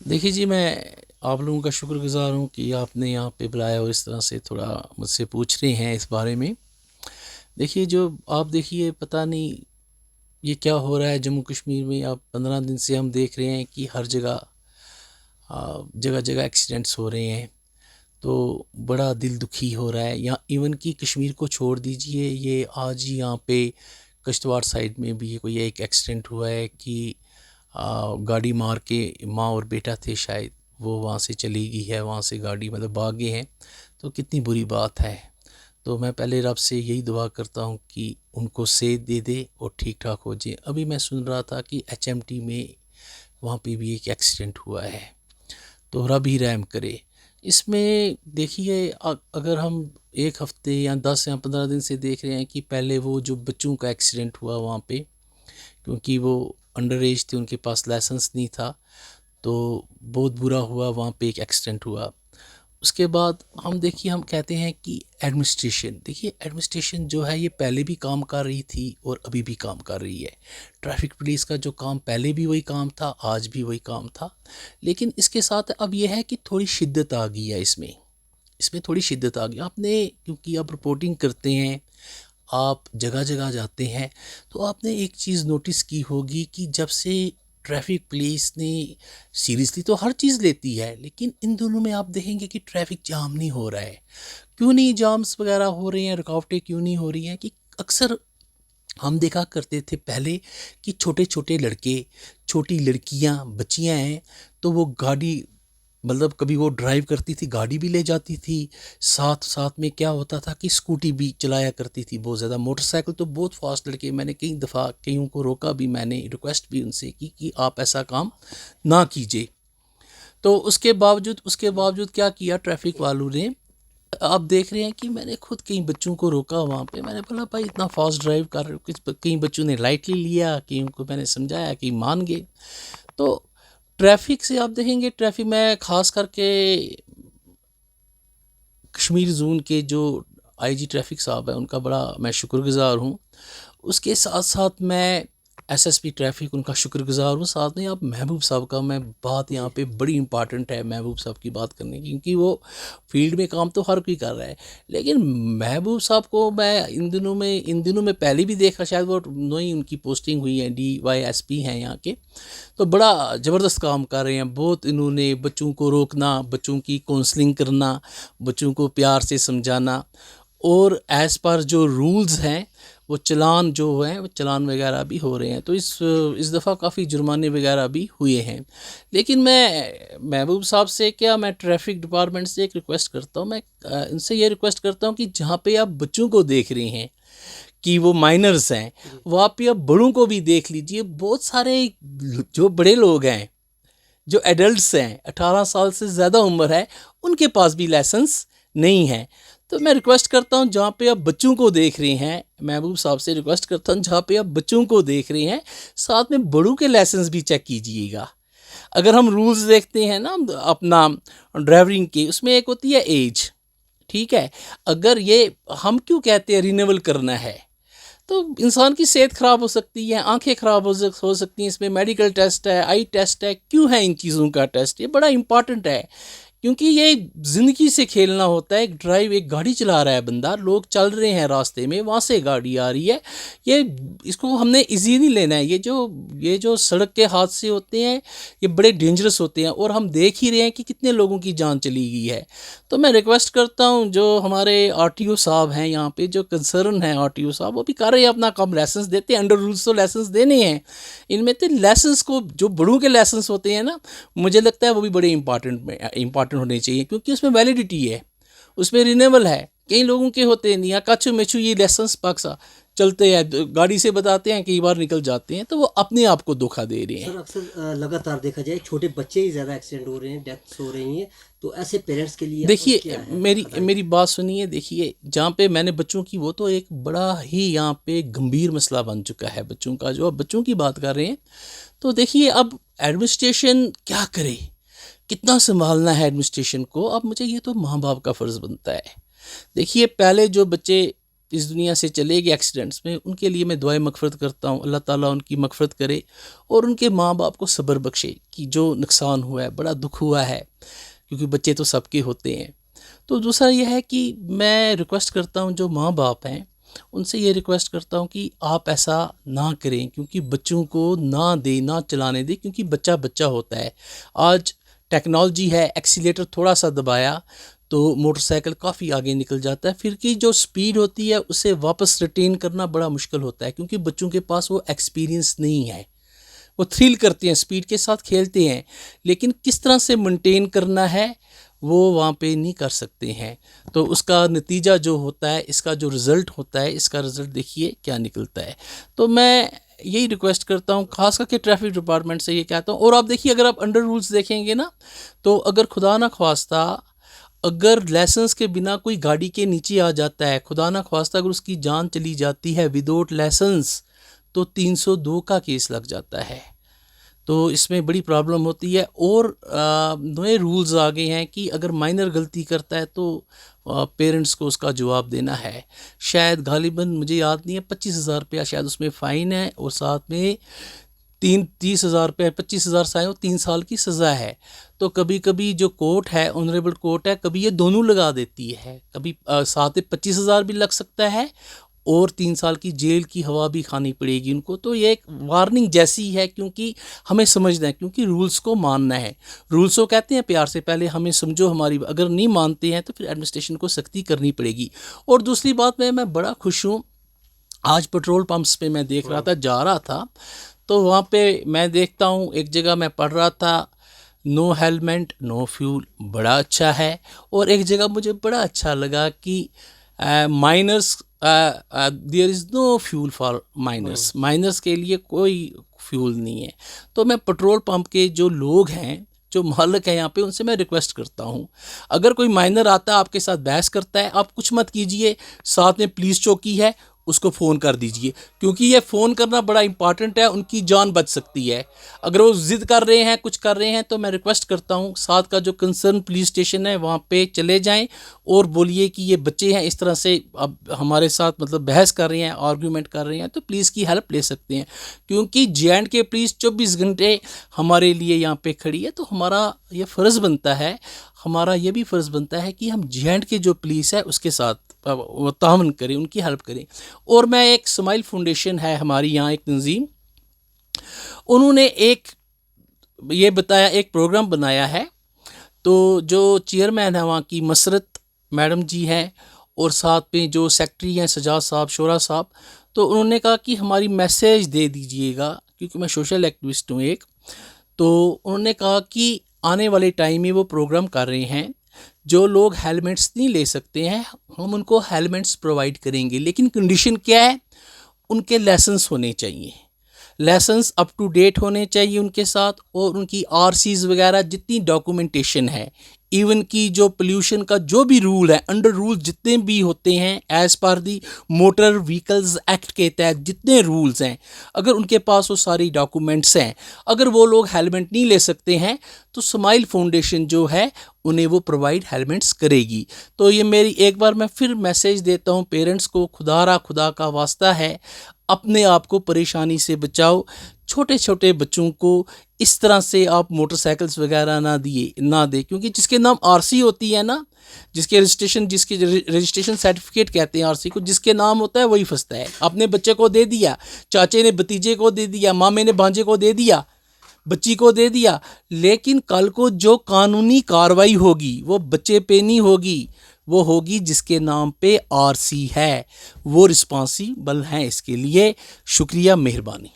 देखिए जी, मैं आप लोगों का शुक्रगुज़ार हूँ कि आपने यहाँ पे बुलाया और इस तरह से थोड़ा मुझसे पूछ रहे हैं इस बारे में। देखिए, जो आप देखिए पता नहीं ये क्या हो रहा है जम्मू कश्मीर में। अब 15 दिन से हम देख रहे हैं कि हर जगह जगह जगह एक्सीडेंट्स हो रहे हैं। तो बड़ा दिल दुखी हो रहा है। या इवन कि कश्मीर को छोड़ दीजिए, ये आज ही यहाँ पे किश्तवाड़ साइड में भी कोई एक एक्सीडेंट हुआ है कि गाड़ी मार के माँ और बेटा थे शायद, वो वहाँ से चली गई है, वहाँ से गाड़ी मतलब भाग गए हैं। तो कितनी बुरी बात है। तो मैं पहले रब से यही दुआ करता हूँ कि उनको सेहत दे दे और ठीक ठाक हो जाए। अभी मैं सुन रहा था कि एचएमटी में वहाँ पे भी एक एक्सीडेंट हुआ है। तो रब ही रहम करे। इसमें देखिए, अगर हम एक हफ्ते या 10 या 15 दिन से देख रहे हैं कि पहले वो जो बच्चों का एक्सीडेंट हुआ वहाँ पे, क्योंकि वो अंडर एज थे, उनके पास लाइसेंस नहीं था, तो बहुत बुरा हुआ, वहाँ पे एक एक्सीडेंट हुआ। उसके बाद हम देखिए, हम कहते हैं कि एडमिनिस्ट्रेशन, देखिए एडमिनिस्ट्रेशन जो है ये पहले भी काम कर रही थी और अभी भी काम कर रही है। ट्रैफिक पुलिस का जो काम पहले भी वही काम था, आज भी वही काम था। लेकिन इसके साथ अब ये है कि थोड़ी शिद्दत आ गई है इसमें। इसमें थोड़ी शिद्दत आ गई आपने, क्योंकि आप रिपोर्टिंग करते हैं, आप जगह जगह जाते हैं, तो आपने एक चीज़ नोटिस की होगी कि जब से ट्रैफिक पुलिस ने, सीरियसली तो हर चीज़ लेती है, लेकिन इन दोनों में आप देखेंगे कि ट्रैफिक जाम नहीं हो रहा है। क्यों नहीं जाम्स वगैरह हो रहे हैं, रुकावटें क्यों नहीं हो रही हैं? कि अक्सर हम देखा करते थे पहले कि छोटे छोटे लड़के, छोटी लड़कियां, बच्चियां हैं, तो वो गाड़ी, मतलब कभी वो ड्राइव करती थी, गाड़ी भी ले जाती थी, साथ साथ में क्या होता था कि स्कूटी भी चलाया करती थी बहुत ज़्यादा। मोटरसाइकिल तो बहुत फास्ट लड़के, मैंने कई दफ़ा कईयों को रोका भी, मैंने रिक्वेस्ट भी उनसे की कि आप ऐसा काम ना कीजिए। तो उसके बावजूद क्या किया ट्रैफिक वालों ने, आप देख रहे हैं कि मैंने खुद कई बच्चों को रोका वहाँ पे। मैंने बोला भाई इतना फास्ट ड्राइव कर रहे हो, कई बच्चों ने लाइटली लिया, कई उनको मैंने समझाया कि मान गए। तो ट्रैफिक से आप देखेंगे, ट्रैफिक में खास करके कश्मीर जोन के जो आईजी ट्रैफिक साहब है उनका बड़ा मैं शुक्रगुजार हूँ। उसके साथ साथ मैं एसएसपी ट्रैफिक उनका शुक्रगुजार हूँ। साथ में आप महबूब साहब का, मैं बात यहाँ पे बड़ी इंपॉर्टेंट है महबूब साहब की बात करने की, क्योंकि वो फील्ड में काम तो हर कोई कर रहा है, लेकिन महबूब साहब को मैं इन दिनों में पहले भी देखा, शायद वो नई उनकी पोस्टिंग हुई है, DYSP हैं यहाँ के। तो बड़ा ज़बरदस्त काम कर रहे हैं बहुत। इन्होंने बच्चों को रोकना, बच्चों की काउंसलिंग करना, बच्चों को प्यार से समझाना, और एज़ पर जो रूल्स हैं वो चालान जो हैं वो चालान वगैरह भी हो रहे हैं। तो इस दफ़ा काफ़ी जुर्माने वगैरह भी हुए हैं। लेकिन मैं महबूब साहब से क्या, मैं ट्रैफिक डिपार्टमेंट से एक रिक्वेस्ट करता हूँ, मैं इनसे ये रिक्वेस्ट करता हूँ कि जहाँ पे आप बच्चों को देख रहे हैं कि वो माइनर्स हैं, वहाँ पे आप बड़ों को भी देख लीजिए। बहुत सारे जो बड़े लोग हैं, जो एडल्ट्स हैं, 18 साल से ज़्यादा उम्र है, उनके पास भी लाइसेंस नहीं है। तो मैं रिक्वेस्ट करता हूँ, जहाँ पे आप बच्चों को देख रहे हैं, महबूब साहब से रिक्वेस्ट करता हूँ, जहाँ पे आप बच्चों को देख रहे हैं, साथ में बड़ों के लाइसेंस भी चेक कीजिएगा। अगर हम रूल्स देखते हैं ना अपना ड्राइविंग के, उसमें एक होती है एज, ठीक है। अगर ये हम क्यों कहते हैं रिन्यूअल करना है, तो इंसान की सेहत ख़राब हो सकती है, आंखें ख़राब हो सकती हैं। इसमें मेडिकल टेस्ट है, आई टेस्ट है, क्यों है इन चीज़ों का टेस्ट, ये बड़ा इंपॉर्टेंट है। क्योंकि ये ज़िंदगी से खेलना होता है। एक गाड़ी चला रहा है बंदा, लोग चल रहे हैं रास्ते में, वहाँ से गाड़ी आ रही है, ये इसको हमने इजी नहीं लेना है। ये जो सड़क के हादसे होते हैं, ये बड़े डेंजरस होते हैं, और हम देख ही रहे हैं कि कितने लोगों की जान चली गई है। तो मैं रिक्वेस्ट करता हूँ, जो हमारे आरटीओ साहब हैं यहाँ पे, जो कंसर्न है आरटीओ साहब, वो भी कर रहे हैं अपना काम, लाइसेंस देते हैं, अंडर रूल्स तो लाइसेंस देने हैं। इनमें तो लाइसेंस को, जो बड़ों के लाइसेंस होते हैं ना, मुझे लगता है वो भी बड़े इंपॉर्टेंट होने चाहिए, क्योंकि उसमें वैलिडिटी है, उसमें रिन्यूएबल है। कई लोगों के होते नहीं, या कच्चू मेचू ये लाइसेंस पक्सा चलते हैं, गाड़ी से बताते हैं, कई बार निकल जाते हैं, तो वो अपने आप को धोखा दे रहे हैं। सर अक्सर लगातार देखा जाए छोटे बच्चे ही ज़्यादा एक्सीडेंट हो रहे हैं, डेथ्स हो रही हैं, तो ऐसे पेरेंट्स के लिए क्या देखिए, है मेरी बताएं। मेरी बात सुनिए। देखिए, जहाँ पे मैंने बच्चों की, वो तो एक बड़ा ही यहाँ पे गंभीर मसला बन चुका है बच्चों का, जो आप बच्चों की बात कर रहे हैं। तो देखिए, अब एडमिनिस्ट्रेशन क्या करे, कितना संभालना है एडमिनिस्ट्रेशन को। अब मुझे ये तो माँ बाप का फ़र्ज़ बनता है। देखिए, पहले जो बच्चे इस दुनिया से चले गए एक्सीडेंट्स में, उनके लिए मैं दुआएं मगफरत करता हूँ, अल्लाह ताला उनकी मगफरत करे और उनके माँ बाप को सब्र बख्शे कि जो नुकसान हुआ है, बड़ा दुख हुआ है, क्योंकि बच्चे तो सबके होते हैं। तो दूसरा यह है कि मैं रिक्वेस्ट करता हूँ जो माँ बाप हैं, उनसे ये रिक्वेस्ट करता हूँ कि आप ऐसा ना करें, क्योंकि बच्चों को ना दें, ना चलाने दें, क्योंकि बच्चा बच्चा होता है। आज टेक्नोलॉजी है, एक्सीलेटर थोड़ा सा दबाया तो मोटरसाइकिल काफ़ी आगे निकल जाता है, फिर की जो स्पीड होती है उसे वापस रिटेन करना बड़ा मुश्किल होता है, क्योंकि बच्चों के पास वो एक्सपीरियंस नहीं है। वो थ्रिल करते हैं, स्पीड के साथ खेलते हैं, लेकिन किस तरह से मेंटेन करना है वो वहाँ पे नहीं कर सकते हैं। तो उसका नतीजा जो होता है, इसका जो रिज़ल्ट होता है, इसका रिज़ल्ट देखिए क्या निकलता है। तो मैं यही रिक्वेस्ट करता हूँ, खास करके ट्रैफिक डिपार्टमेंट से ये कहता हूँ। और आप देखिए, अगर आप अंडर रूल्स देखेंगे ना, तो अगर खुदा ना ख्वास्ता अगर लाइसेंस के बिना कोई गाड़ी के नीचे आ जाता है, खुदा ना ख्वास्ता अगर उसकी जान चली जाती है विदाउट लाइसेंस, तो 302 का केस लग जाता है। तो इसमें बड़ी प्रॉब्लम होती है। और नए रूल्स आ गए हैं कि अगर माइनर गलती करता है तो पेरेंट्स को उसका जवाब देना है। शायद गालिबन मुझे याद नहीं है, 25,000 रुपया शायद उसमें फ़ाइन है, और साथ में 30,000 रुपये, 25,000 साए, 3 साल की सज़ा है। तो कभी कभी जो कोर्ट है, ऑनरेबल कोर्ट है, कभी ये दोनों लगा देती है, कभी साथ में 25,000 भी लग सकता है और 3 साल की जेल की हवा भी खानी पड़ेगी उनको। तो ये एक वार्निंग जैसी है, क्योंकि हमें समझना है, क्योंकि रूल्स को मानना है। रूल्स को कहते हैं प्यार से, पहले हमें समझो हमारी, अगर नहीं मानते हैं तो फिर एडमिनिस्ट्रेशन को सख्ती करनी पड़ेगी। और दूसरी बात में मैं बड़ा खुश हूँ, आज पेट्रोल पंप्स पे मैं देख रहा था, जा रहा था, तो वहाँ पे मैं देखता हूँ, एक जगह मैं पढ़ रहा था नो हेलमेट नो फ्यूल, बड़ा अच्छा है। और एक जगह मुझे बड़ा अच्छा लगा कि miners, there is no fuel for miners, miners के लिए कोई फ्यूल नहीं है। तो मैं पेट्रोल पंप के जो लोग हैं, जो मालिक हैं यहाँ पे, उनसे मैं रिक्वेस्ट करता हूँ, अगर कोई माइनर आता है आपके साथ बहस करता है, आप कुछ मत कीजिए, साथ में पुलिस चौकी है, उसको फ़ोन कर दीजिए, क्योंकि ये फ़ोन करना बड़ा इंपॉर्टेंट है, उनकी जान बच सकती है। अगर वो ज़िद कर रहे हैं, कुछ कर रहे हैं, तो मैं रिक्वेस्ट करता हूँ साथ का जो कंसर्न पुलिस स्टेशन है वहाँ पे चले जाएं और बोलिए कि ये बच्चे हैं इस तरह से अब हमारे साथ मतलब बहस कर रहे हैं, आर्गूमेंट कर रहे हैं, तो पुलिस की हेल्प ले सकते हैं। क्योंकि J&K पुलिस 24 घंटे हमारे लिए यहाँ पे खड़ी है, तो हमारा ये फ़र्ज़ बनता है, हमारा ये भी फ़र्ज़ बनता है कि हम J&K जो पुलिस है उसके साथ तावन करें, उनकी हेल्प करें। और मैं एक स्माइल फाउंडेशन है हमारी यहाँ एक तंजीम, उन्होंने एक ये बताया, एक प्रोग्राम बनाया है। तो जो चेयरमैन है वहाँ की मसरत मैडम जी हैं, और साथ में जो सेक्रेटरी हैं सजाद साहब, शोरा साहब, तो उन्होंने कहा कि हमारी मैसेज दे दीजिएगा, क्योंकि मैं सोशल एक्टिविस्ट हूँ एक। तो उन्होंने कहा कि आने वाले टाइम में वो प्रोग्राम कर रहे हैं, जो लोग हेलमेट्स नहीं ले सकते हैं हम उनको हेलमेट्स प्रोवाइड करेंगे, लेकिन कंडीशन क्या है, उनके लाइसेंस होने चाहिए, लाइसेंस अप टू डेट होने चाहिए उनके साथ, और उनकी आरसीज वगैरह जितनी डॉक्यूमेंटेशन है, इवन की जो पोल्यूशन का जो भी रूल है, अंडर रूल जितने भी होते हैं एज़ पर दी मोटर व्हीकल्स एक्ट के तहत जितने रूल्स हैं, अगर उनके पास वो सारी डॉक्यूमेंट्स हैं, अगर वो लोग हेलमेट नहीं ले सकते हैं, तो स्माइल फाउंडेशन जो है उन्हें वो प्रोवाइड हेलमेट्स करेगी। तो ये मेरी एक बार मैं फिर मैसेज देता हूँ पेरेंट्स को, खुदा का वास्ता है, अपने आप को परेशानी से बचाओ। छोटे छोटे बच्चों को इस तरह से आप मोटरसाइकिल्स वगैरह ना दे, क्योंकि जिसके नाम आरसी होती है ना, जिसके रजिस्ट्रेशन सर्टिफिकेट कहते हैं आरसी को, जिसके नाम होता है वही फंसता है। अपने बच्चे को दे दिया, चाचे ने भतीजे को दे दिया, मामे ने भांजे को दे दिया, बच्ची को दे दिया, लेकिन कल को जो कानूनी कार्रवाई होगी वो बच्चे पे नहीं होगी, वो होगी जिसके नाम पे आरसी है, वो रिस्पॉन्सिबल हैं इसके लिए। शुक्रिया, मेहरबानी।